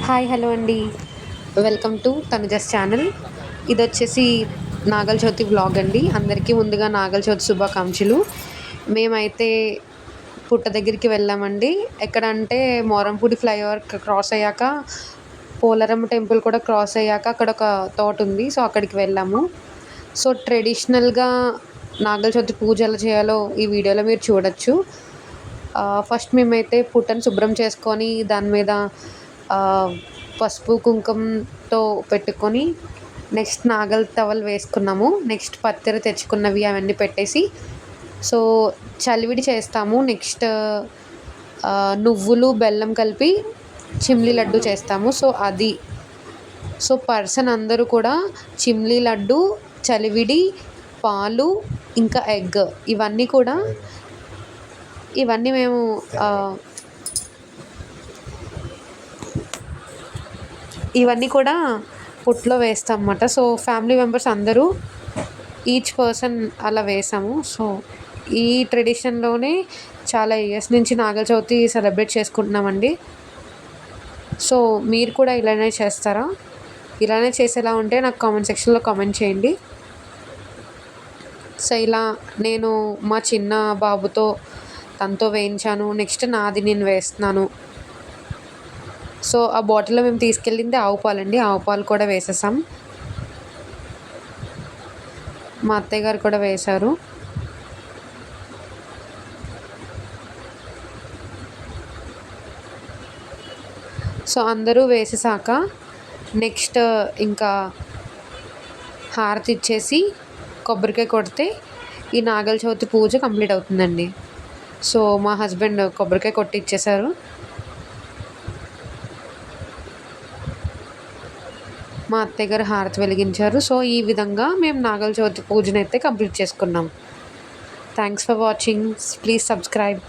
Hi hello అండి. Welcome to Tanuja's channel. ఇదొచ్చేసి Nagula Chavithi vlog అండి. అందరికీ ముందుగా నాగల చవితి శుభాకాంక్షలు. మేమైతే పుట్ట దగ్గరికి వెళ్ళామండి. ఎక్కడ అంటే మోరంపూడి ఫ్లైఓవర్ క్రాస్ అయ్యాక పోలారమ్మ టెంపుల్ కూడా క్రాస్ అయ్యాక అక్కడ ఒక తోట ఉంది. సో అక్కడికి వెళ్ళాము. సో ట్రెడిషనల్గా నాగల చవితి పూజ ఎలా చేయాలో ఈ వీడియోలో మీరు చూడొచ్చు. ఫస్ట్ మేమైతే పుట్టను శుభ్రం చేసుకొని దాని మీద పసుపు కుంకుమతో పెట్టుకొని నెక్స్ట్ నాగల టవల్ వేసుకున్నాము. నెక్స్ట్ పత్తెర తెచ్చుకున్నవి అవన్నీ పెట్టేసి సో చలివిడి చేస్తాము. నెక్స్ట్ నువ్వులు బెల్లం కలిపి చిమ్లీ లడ్డు చేస్తాము. సో పర్సన్ అందరూ కూడా చిమ్లీ లడ్డు, చలివిడి, పాలు, ఇంకా ఎగ్ ఇవన్నీ మేము ఇవన్నీ కూడా పుట్లో వేస్తాం అన్నమాట. సో ఫ్యామిలీ మెంబర్స్ అందరూ ఈచ్ పర్సన్ అలా వేసాము. సో ఈ ట్రెడిషన్లోనే చాలా ఇయర్స్ నుంచి నాగల చవితి సెలబ్రేట్ చేసుకుంటున్నామండి. సో మీరు కూడా ఇలానే చేస్తారా? ఇలానే చేసేలా ఉంటే నాకు కామెంట్ సెక్షన్లో కామెంట్ చేయండి. సో ఇలా నేను మా చిన్న బాబుతో తనతో వేయించాను. నెక్స్ట్ నాది నేను వేస్తున్నాను. సో ఆ బాటిల్లో మేము తీసుకెళ్ళింది ఆవు పాలండి. ఆవు పాలు కూడా వేసేసాం. మా అత్తయ్య గారు కూడా వేశారు. సో అందరూ వేసేసాక నెక్స్ట్ ఇంకా హారతి ఇచ్చేసి కొబ్బరికాయ కొడితే ఈ నాగల చవితి పూజ కంప్లీట్ అవుతుందండి. సో మా హస్బెండ్ కొబ్బరికాయ కొట్టి ఇచ్చేశారు. మా అత్తయ్య గారు హారతి వెలిగించారు. సో ఈ విధంగా మేము నాగల చవితి పూజనైతే కంప్లీట్ చేసుకున్నాం. Thanks for watching. Please subscribe.